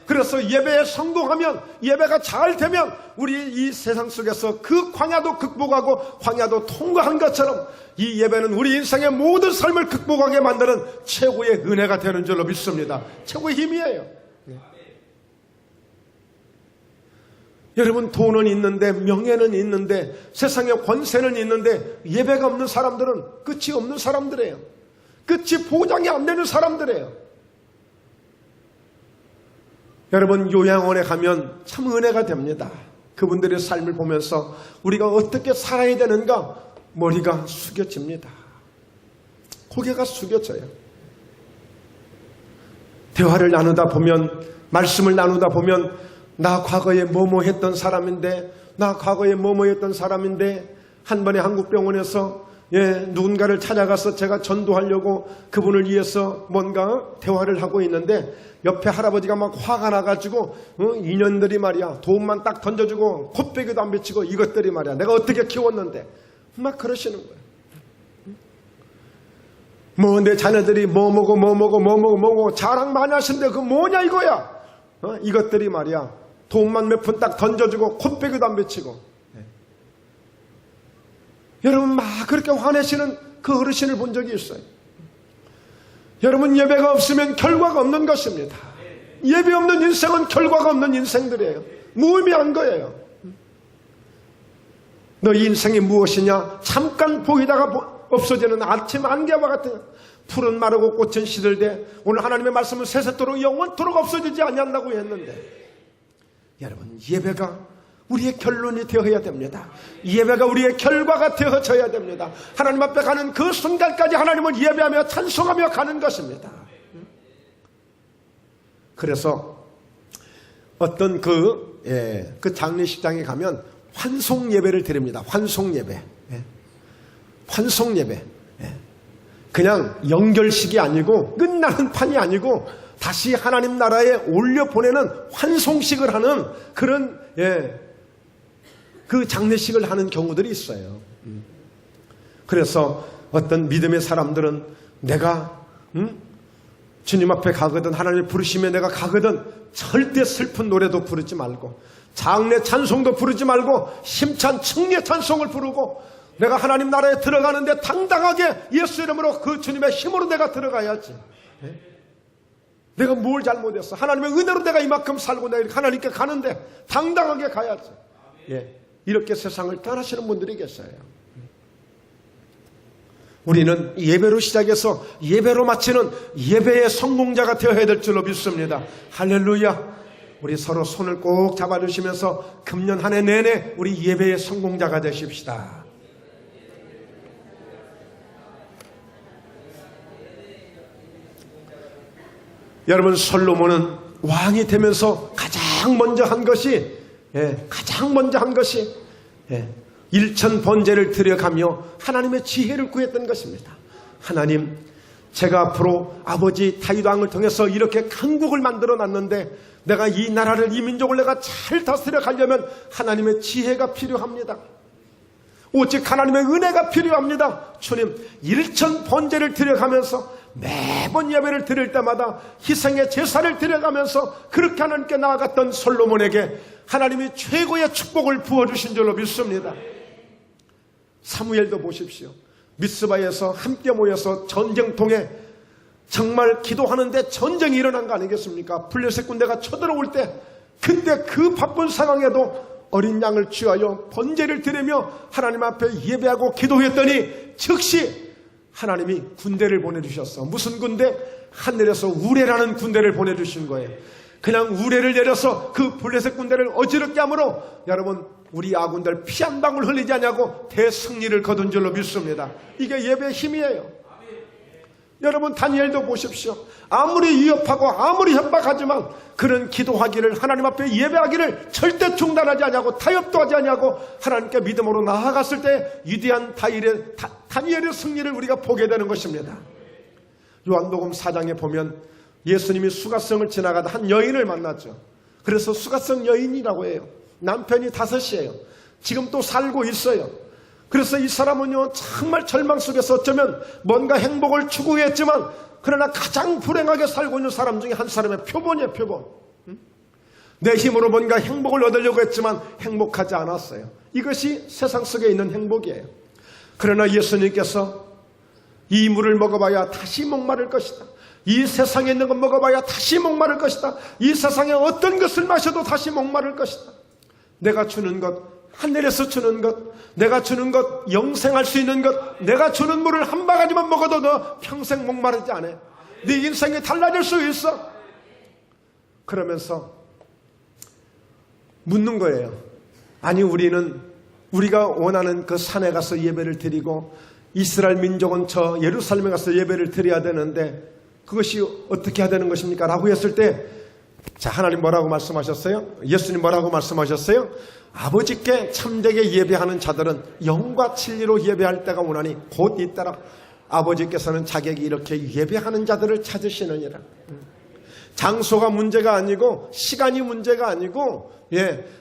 그래서 예배에 성공하면, 예배가 잘 되면 우리 이 세상 속에서 그 광야도 극복하고 광야도 통과한 것처럼 이 예배는 우리 인생의 모든 삶을 극복하게 만드는 최고의 은혜가 되는 줄로 믿습니다. 최고의 힘이에요. 여러분, 돈은 있는데, 명예는 있는데, 세상의 권세는 있는데 예배가 없는 사람들은 끝이 없는 사람들이에요. 끝이 보장이 안 되는 사람들이에요. 여러분, 요양원에 가면 참 은혜가 됩니다. 그분들의 삶을 보면서 우리가 어떻게 살아야 되는가 머리가 숙여집니다. 고개가 숙여져요. 대화를 나누다 보면, 말씀을 나누다 보면 나 과거에 뭐뭐 했던 사람인데, 나 과거에 뭐뭐 했던 사람인데, 한 번에 한국병원에서 누군가를 찾아가서 제가 전도하려고 그분을 위해서 뭔가 대화를 하고 있는데 옆에 할아버지가 막 화가 나가지고 인연들이 말이야 돈만 딱 던져주고 콧배기도 안 비치고 이것들이 말이야 내가 어떻게 키웠는데 막 그러시는 거예요. 뭐 내 자녀들이 뭐 먹고 자랑 많이 하시는데 그 뭐냐 이거야. 이것들이 말이야 돈만 몇 푼 딱 던져주고 콧배기도 안 비치고. 여러분 막 그렇게 화내시는 그 어르신을 본 적이 있어요. 여러분 예배가 없으면 결과가 없는 것입니다. 예배 없는 인생은 결과가 없는 인생들이에요. 무의미한 거예요. 너 인생이 무엇이냐? 잠깐 보이다가 없어지는 아침 안개와 같은 푸른 마르고 꽃은 시들되 오늘 하나님의 말씀은 세세토록 영원토록 없어지지 아니한다고 했는데 여러분 예배가 우리의 결론이 되어야 됩니다. 예배가 우리의 결과가 되어져야 됩니다. 하나님 앞에 가는 그 순간까지 하나님을 예배하며 찬송하며 가는 것입니다. 그래서 어떤 그 장례식장에 가면 환송 예배를 드립니다. 환송 예배. 환송 예배. 그냥 연결식이 아니고 끝나는 판이 아니고 다시 하나님 나라에 올려보내는 환송식을 하는 그런 그 장례식을 하는 경우들이 있어요. 그래서 어떤 믿음의 사람들은 내가 주님 앞에 가거든 하나님의 부르심에 내가 가거든 절대 슬픈 노래도 부르지 말고 장례 찬송도 부르지 말고 힘찬 승리의 찬송을 부르고 내가 하나님 나라에 들어가는데 당당하게 예수 이름으로 그 주님의 힘으로 내가 들어가야지. 내가 뭘 잘못했어? 하나님의 은혜로 내가 이만큼 살고 내가 하나님께 가는데 당당하게 가야지. 이렇게 세상을 떠나시는 분들이 계세요. 우리는 예배로 시작해서 예배로 마치는 예배의 성공자가 되어야 될 줄로 믿습니다. 할렐루야. 우리 서로 손을 꼭 잡아주시면서 금년 한 해 내내 우리 예배의 성공자가 되십시다. 여러분 솔로몬은 왕이 되면서 가장 먼저 한 것이 일천 번제를 드려가며 하나님의 지혜를 구했던 것입니다. 하나님, 제가 앞으로 아버지 다윗 왕을 통해서 이렇게 강국을 만들어 놨는데 내가 이 나라를 이 민족을 내가 잘 다스려 가려면 하나님의 지혜가 필요합니다. 오직 하나님의 은혜가 필요합니다. 주님, 일천 번제를 드려가면서 매번 예배를 드릴 때마다 희생의 제사를 드려가면서 그렇게 하나님께 나아갔던 솔로몬에게 하나님이 최고의 축복을 부어주신 줄로 믿습니다. 사무엘도 보십시오. 미스바에서 함께 모여서 전쟁통에 정말 기도하는데 전쟁이 일어난 거 아니겠습니까? 블레셋 군대가 쳐들어올 때 근데 그 바쁜 상황에도 어린 양을 취하여 번제를 드리며 하나님 앞에 예배하고 기도했더니 즉시 하나님이 군대를 보내주셨어. 무슨 군대? 하늘에서 우레라는 군대를 보내주신 거예요. 그냥 우레를 내려서 그 블레셋 군대를 어지럽게 함으로 여러분 우리 아군들 피 한 방울 흘리지 않냐고 대승리를 거둔 줄로 믿습니다. 이게 예배의 힘이에요. 여러분 다니엘도 보십시오. 아무리 위협하고 아무리 협박하지만 그런 기도하기를 하나님 앞에 예배하기를 절대 중단하지 않냐고 타협도 하지 않냐고 하나님께 믿음으로 나아갔을 때 위대한 다니엘의 승리를 우리가 보게 되는 것입니다. 요한복음 4장에 보면 예수님이 수가성을 지나가다 한 여인을 만났죠. 그래서 수가성 여인이라고 해요. 남편이 5이에요. 지금 또 살고 있어요. 그래서 이 사람은요 정말 절망 속에서 어쩌면 뭔가 행복을 추구했지만 그러나 가장 불행하게 살고 있는 사람 중에 한 사람의 표본이에요. 표본. 내 힘으로 뭔가 행복을 얻으려고 했지만 행복하지 않았어요. 이것이 세상 속에 있는 행복이에요. 그러나 예수님께서 이 물을 먹어봐야 다시 목마를 것이다. 이 세상에 있는 것 먹어봐야 다시 목마를 것이다. 이 세상에 어떤 것을 마셔도 다시 목마를 것이다. 내가 주는 것, 하늘에서 주는 것, 내가 주는 것, 영생할 수 있는 것, 내가 주는 물을 한 바가지만 먹어도 너 평생 목마르지 않아. 네 인생이 달라질 수 있어. 그러면서 묻는 거예요. 아니 우리가 원하는 그 산에 가서 예배를 드리고 이스라엘 민족은 저 예루살렘에 가서 예배를 드려야 되는데 그것이 어떻게 해야 되는 것입니까? 라고 했을 때 자, 하나님 뭐라고 말씀하셨어요? 예수님 뭐라고 말씀하셨어요? 아버지께 참되게 예배하는 자들은 영과 진리로 예배할 때가 오나니 곧 잇따라 아버지께서는 자객이 이렇게 예배하는 자들을 찾으시느니라. 장소가 문제가 아니고 시간이 문제가 아니고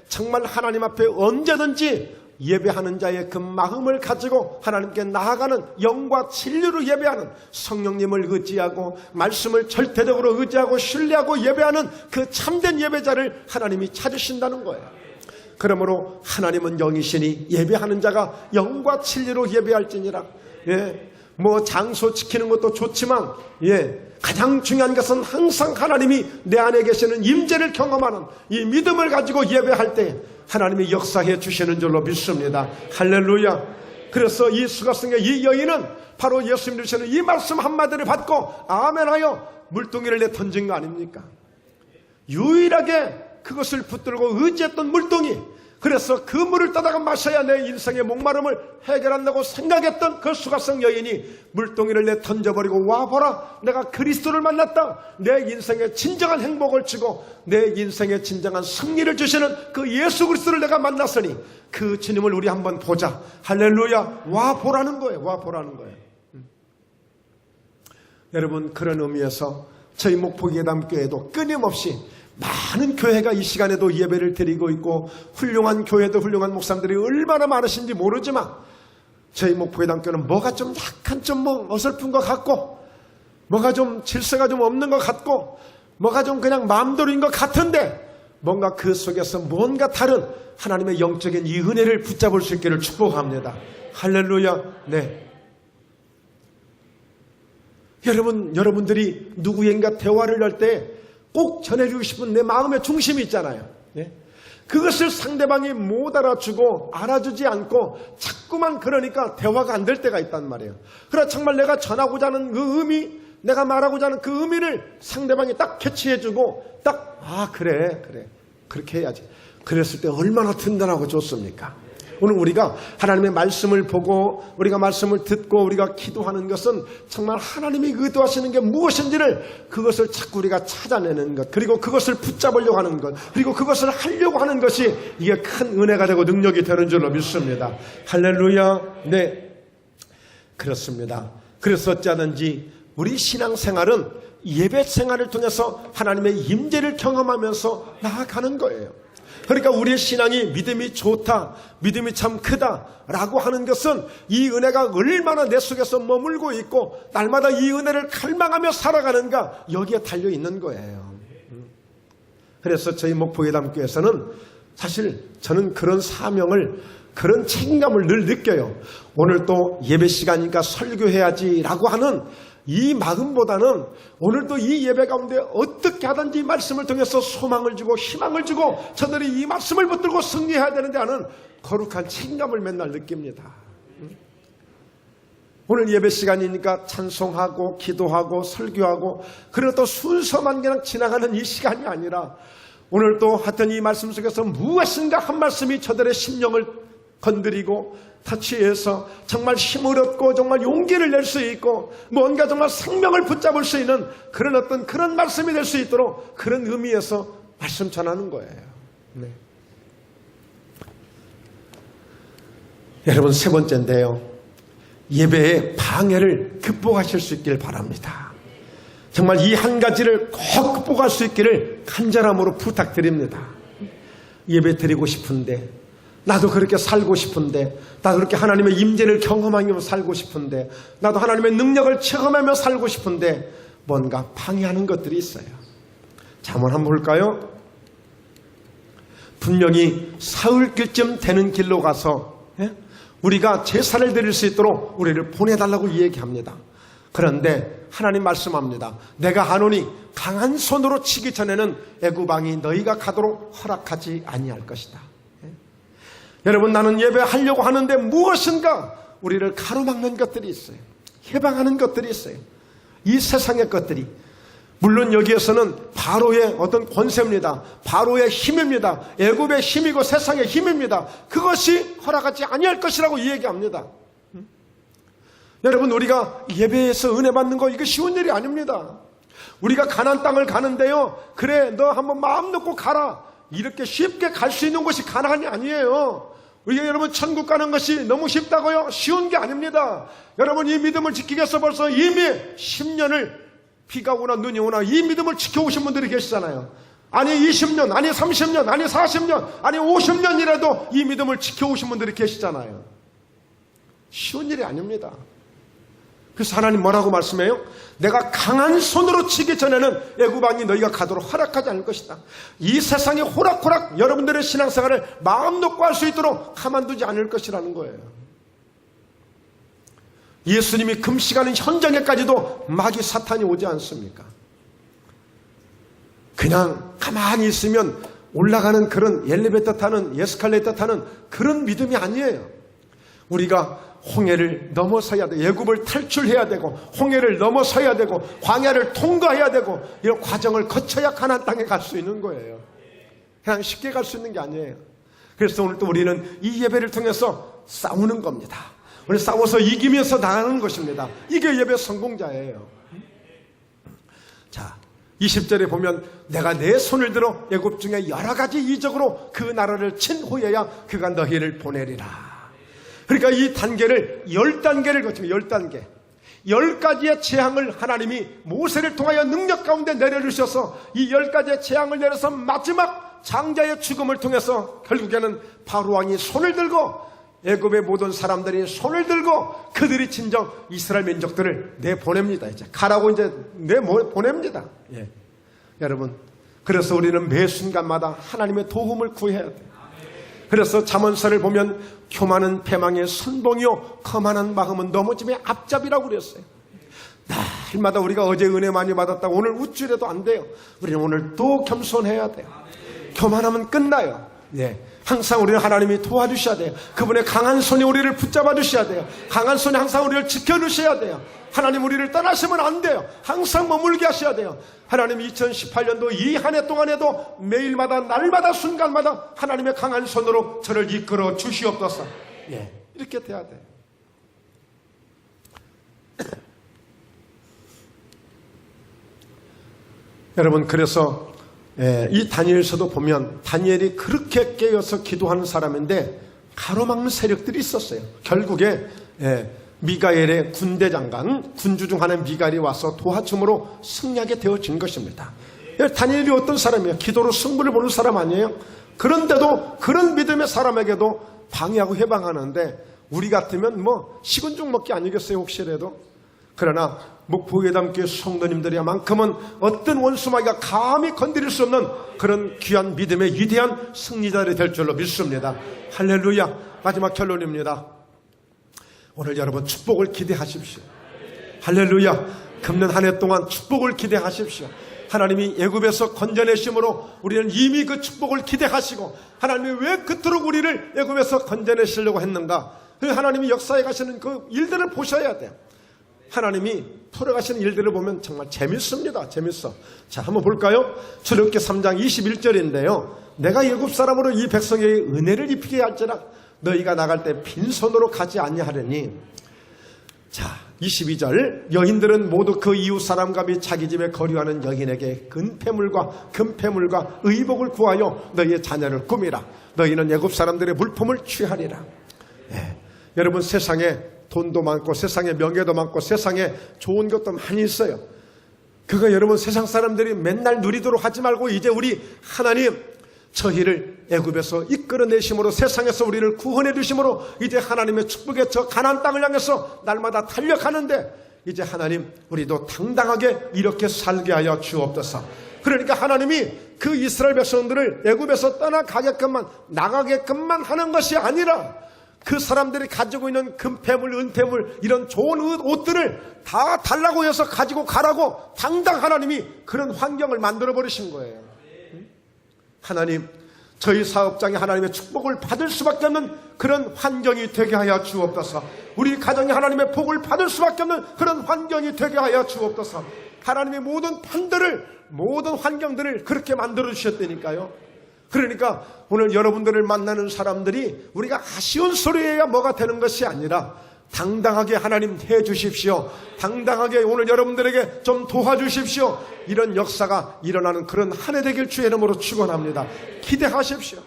정말 하나님 앞에 언제든지 예배하는 자의 그 마음을 가지고 하나님께 나아가는 영과 진리로 예배하는, 성령님을 의지하고 말씀을 절대적으로 의지하고 신뢰하고 예배하는 그 참된 예배자를 하나님이 찾으신다는 거예요. 그러므로 하나님은 영이시니 예배하는 자가 영과 진리로 예배할지니라. 뭐 장소 지키는 것도 좋지만 가장 중요한 것은 항상 하나님이 내 안에 계시는 임재를 경험하는 이 믿음을 가지고 예배할 때 하나님이 역사해 주시는 줄로 믿습니다. 할렐루야. 그래서 이 수가성의 이 여인은 바로 예수님 주시는 이 말씀 한마디를 받고 아멘하여 물동이를 내 던진 거 아닙니까? 유일하게 그것을 붙들고 의지했던 물동이, 그래서 그 물을 따다가 마셔야 내 인생의 목마름을 해결한다고 생각했던 그 수가성 여인이 물동이를 내 던져버리고 와보라, 내가 그리스도를 만났다, 내 인생의 진정한 행복을 주고 내 인생의 진정한 승리를 주시는 그 예수 그리스도를 내가 만났으니 그 주님을 우리 한번 보자. 할렐루야. 와보라는 거예요. 와보라는 거예요. 여러분, 그런 의미에서 저희 목포예담교회도 끊임없이 많은 교회가 이 시간에도 예배를 드리고 있고 훌륭한 교회도 훌륭한 목사님들이 얼마나 많으신지 모르지만 저희 목포예담교회는 뭐가 좀 약간 좀 어설픈 것 같고 뭐가 좀 질서가 좀 없는 것 같고 뭐가 좀 그냥 마음대로인 것 같은데 뭔가 그 속에서 뭔가 다른 하나님의 영적인 이 은혜를 붙잡을 수 있기를 축복합니다. 할렐루야. 네. 여러분들이 누구인가 대화를 할 때 꼭 전해주고 싶은 내 마음의 중심이 있잖아요. 그것을 상대방이 못 알아주고 알아주지 않고 자꾸만 그러니까 대화가 안 될 때가 있단 말이에요. 그러나 정말 내가 전하고자 하는 그 의미, 내가 말하고자 하는 그 의미를 상대방이 딱 캐치해주고 딱 그래 그렇게 해야지. 그랬을 때 얼마나 든든하고 좋습니까? 오늘 우리가 하나님의 말씀을 보고 우리가 말씀을 듣고 우리가 기도하는 것은 정말 하나님이 의도하시는 게 무엇인지를 그것을 자꾸 우리가 찾아내는 것, 그리고 그것을 붙잡으려고 하는 것, 그리고 그것을 하려고 하는 것이 이게 큰 은혜가 되고 능력이 되는 줄로 믿습니다. 할렐루야. 네, 그렇습니다. 그래서 어찌하든지 우리 신앙생활은 예배 생활을 통해서 하나님의 임재를 경험하면서 나아가는 거예요. 그러니까 우리의 신앙이 믿음이 좋다, 믿음이 참 크다라고 하는 것은 이 은혜가 얼마나 내 속에서 머물고 있고 날마다 이 은혜를 갈망하며 살아가는가, 여기에 달려있는 거예요. 그래서 저희 목포예담교회에서는 사실 저는 그런 사명을, 그런 책임감을 늘 느껴요. 오늘 또 예배 시간이니까 설교해야지라고 하는 이 마음보다는 오늘도 이 예배 가운데 어떻게 하든지 말씀을 통해서 소망을 주고 희망을 주고 저들이 이 말씀을 붙들고 승리해야 되는데 하는 거룩한 책임감을 맨날 느낍니다. 오늘 예배 시간이니까 찬송하고 기도하고 설교하고 그리고 또 순서만 그냥 지나가는 이 시간이 아니라 오늘 또 하여튼 이 말씀 속에서 무엇인가 한 말씀이 저들의 심령을 건드리고 터치해서 정말 힘을 얻고 정말 용기를 낼 수 있고 뭔가 정말 생명을 붙잡을 수 있는 그런 어떤 그런 말씀이 될 수 있도록 그런 의미에서 말씀 전하는 거예요. 네. 여러분, 세 번째인데요, 예배의 방해를 극복하실 수 있길 바랍니다. 정말 이 한 가지를 꼭 극복할 수 있기를 간절함으로 부탁드립니다. 예배 드리고 싶은데, 나도 그렇게 살고 싶은데, 나도 그렇게 하나님의 임재를 경험하며 살고 싶은데, 나도 하나님의 능력을 체험하며 살고 싶은데 뭔가 방해하는 것들이 있어요. 자, 한번 볼까요? 분명히 사흘길쯤 되는 길로 가서 우리가 제사를 드릴 수 있도록 우리를 보내달라고 얘기합니다. 그런데 하나님 말씀합니다. 내가 하노니 강한 손으로 치기 전에는 애굽왕이 너희가 가도록 허락하지 아니할 것이다. 여러분, 나는 예배하려고 하는데 무엇인가 우리를 가로막는 것들이 있어요. 해방하는 것들이 있어요. 이 세상의 것들이. 물론 여기에서는 바로의 어떤 권세입니다. 바로의 힘입니다. 애굽의 힘이고 세상의 힘입니다. 그것이 허락하지 아니할 것이라고 얘기합니다. 여러분, 우리가 예배에서 은혜 받는 거 이거 쉬운 일이 아닙니다. 우리가 가나안 땅을 가는데요, 그래 너 한번 마음 놓고 가라, 이렇게 쉽게 갈 수 있는 곳이 가나안이 아니에요. 우리가 여러분 천국 가는 것이 너무 쉽다고요? 쉬운 게 아닙니다. 여러분 이 믿음을 지키기 위해서 벌써 이미 10년을 비가 오나 눈이 오나 이 믿음을 지켜오신 분들이 계시잖아요. 아니 20년, 아니 30년, 아니 40년, 아니 50년이라도 이 믿음을 지켜오신 분들이 계시잖아요. 쉬운 일이 아닙니다. 그래서 하나님 뭐라고 말씀해요? 내가 강한 손으로 치기 전에는 애굽 왕이 너희가 가도록 허락하지 않을 것이다. 이 세상에 호락호락 여러분들의 신앙생활을 마음 놓고 할 수 있도록 가만두지 않을 것이라는 거예요. 예수님이 금식하는 현장에까지도 마귀 사탄이 오지 않습니까? 그냥 가만히 있으면 올라가는 그런 엘리베이터 타는, 에스컬레이터 타는 그런 믿음이 아니에요. 우리가 홍해를 넘어서야 돼. 애굽을 탈출해야 되고 홍해를 넘어서야 되고 광야를 통과해야 되고 이런 과정을 거쳐야 가나안 땅에 갈 수 있는 거예요. 그냥 쉽게 갈 수 있는 게 아니에요. 그래서 오늘 또 우리는 이 예배를 통해서 싸우는 겁니다. 우리 싸워서 이기면서 나가는 것입니다. 이게 예배 성공자예요. 자, 20절에 보면 내가 내 손을 들어 애굽 중에 여러 가지 이적으로 그 나라를 친 후에야 그가 너희를 보내리라. 그러니까 이 단계를 10단계를 거치면 10단계 10가지의 재앙을 하나님이 모세를 통하여 능력 가운데 내려주셔서 이 10가지의 재앙을 내려서 마지막 장자의 죽음을 통해서 결국에는 바로 왕이 손을 들고 애굽의 모든 사람들이 손을 들고 그들이 진정 이스라엘 민족들을 내보냅니다. 이제 가라고 이제 내보냅니다. 예. 여러분, 그래서 우리는 매 순간마다 하나님의 도움을 구해야 돼요. 그래서 잠언서를 보면 교만은 패망의 선봉이요 거만한 마음은 넘어짐의 앞잡이라고 그랬어요. 날마다 우리가 어제 은혜 많이 받았다고 오늘 우쭐해도 안 돼요. 우리는 오늘 또 겸손해야 돼요. 교만하면 끝나요. 예. 항상 우리는 하나님이 도와주셔야 돼요. 그분의 강한 손이 우리를 붙잡아 주셔야 돼요. 강한 손이 항상 우리를 지켜주셔야 돼요. 하나님 우리를 떠나시면 안 돼요. 항상 머물게 하셔야 돼요. 하나님 2018년도 이 한 해 동안에도 매일마다 날마다 순간마다 하나님의 강한 손으로 저를 이끌어 주시옵소서. 예, 이렇게 돼야 돼요. 여러분, 그래서 이 다니엘서도 보면 다니엘이 그렇게 깨어서 기도하는 사람인데 가로막는 세력들이 있었어요. 결국에 미가엘의 군대 장관, 군주 중 하나인 미가엘이 와서 도와줌으로 승리하게 되어진 것입니다. 다니엘이 어떤 사람이에요? 기도로 승부를 보는 사람 아니에요? 그런데도 그런 믿음의 사람에게도 방해하고 해방하는데 우리 같으면 뭐 식은 죽 먹기 아니겠어요? 혹시라도. 그러나 목포회담교회 성도님들이야만큼은 어떤 원수마귀가 감히 건드릴 수 없는 그런 귀한 믿음의 위대한 승리자들이 될 줄로 믿습니다. 할렐루야. 마지막 결론입니다. 오늘 여러분 축복을 기대하십시오. 할렐루야. 금년 한 해 동안 축복을 기대하십시오. 하나님이 애굽에서 건져내심으로 우리는 이미 그 축복을 기대하시고 하나님이 왜 그토록 우리를 애굽에서 건져내시려고 했는가? 하나님이 역사에 가시는 그 일들을 보셔야 돼요. 하나님이 풀어가시는 일들을 보면 정말 재밌습니다. 재밌어. 자, 한번 볼까요? 출애굽기 3장 21절인데요. 내가 애굽 사람으로 이 백성에게 은혜를 입히게 할지라 너희가 나갈 때 빈손으로 가지 아니하려니. 자, 22절 여인들은 모두 그 이웃 사람과 및 자기 집에 거류하는 여인에게 금폐물과 금폐물과 의복을 구하여 너희의 자녀를 꾸미라. 너희는 애굽 사람들의 물품을 취하리라. 여러분, 세상에 돈도 많고 세상에 명예도 많고 세상에 좋은 것도 많이 있어요. 그거 여러분 세상 사람들이 맨날 누리도록 하지 말고 이제 우리 하나님 저희를 애굽에서 이끌어내심으로 세상에서 우리를 구원해 주심으로 이제 하나님의 축복의 저 가나안 땅을 향해서 날마다 달려가는데 이제 하나님 우리도 당당하게 이렇게 살게 하여 주옵소서. 그러니까 하나님이 그 이스라엘 백성들을 애굽에서 떠나가게끔만 나가게끔만 하는 것이 아니라 그 사람들이 가지고 있는 금폐물, 은폐물 이런 좋은 옷들을 다 달라고 해서 가지고 가라고 당당 하나님이 그런 환경을 만들어 버리신 거예요. 하나님, 저희 사업장에 하나님의 축복을 받을 수밖에 없는 그런 환경이 되게 하여 주옵소서. 우리 가정이 하나님의 복을 받을 수밖에 없는 그런 환경이 되게 하여 주옵소서. 하나님의 모든 판들을, 모든 환경들을 그렇게 만들어 주셨다니까요. 그러니까 오늘 여러분들을 만나는 사람들이 우리가 아쉬운 소리여야 뭐가 되는 것이 아니라 당당하게 하나님 해 주십시오. 당당하게 오늘 여러분들에게 좀 도와주십시오. 이런 역사가 일어나는 그런 한 해 되길 주의 이름으로 축원합니다. 기대하십시오.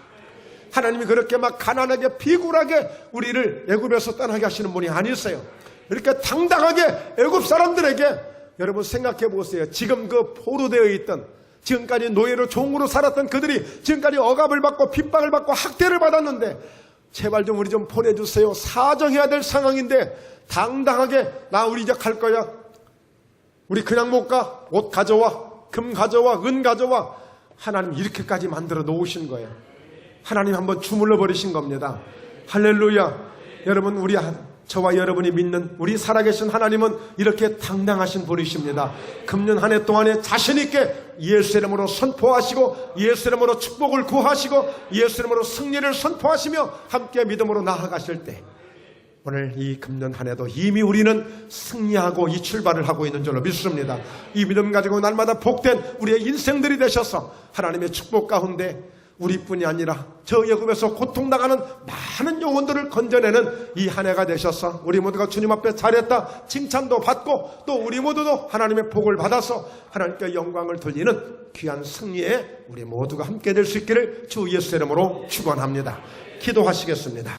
하나님이 그렇게 막 가난하게 비굴하게 우리를 애굽에서 떠나게 하시는 분이 아니세요. 이렇게 당당하게 애굽 사람들에게 여러분 생각해 보세요. 지금 그 포로되어 있던, 지금까지 노예로 종으로 살았던 그들이 지금까지 억압을 받고 핍박을 받고 학대를 받았는데 제발 좀 우리 좀 보내주세요. 사정해야 될 상황인데 당당하게 나 우리 이제 갈 거야. 우리 그냥 못 가. 옷 가져와. 금 가져와. 은 가져와. 하나님 이렇게까지 만들어 놓으신 거예요. 하나님 한번 주물러 버리신 겁니다. 할렐루야. 여러분 저와 여러분이 믿는 우리 살아계신 하나님은 이렇게 당당하신 분이십니다. 금년 한 해 동안에 자신 있게 예수 이름으로 선포하시고 예수 이름으로 축복을 구하시고 예수 이름으로 승리를 선포하시며 함께 믿음으로 나아가실 때 오늘 이 금년 한 해도 이미 우리는 승리하고 이 출발을 하고 있는 줄로 믿습니다. 이 믿음 가지고 날마다 복된 우리의 인생들이 되셔서 하나님의 축복 가운데 우리뿐이 아니라 저 애굽에서 고통당하는 많은 영혼들을 건져내는 이 한 해가 되셔서 우리 모두가 주님 앞에 잘했다 칭찬도 받고 또 우리 모두도 하나님의 복을 받아서 하나님께 영광을 돌리는 귀한 승리에 우리 모두가 함께 될 수 있기를 주 예수 이름으로 축원합니다. 기도하시겠습니다.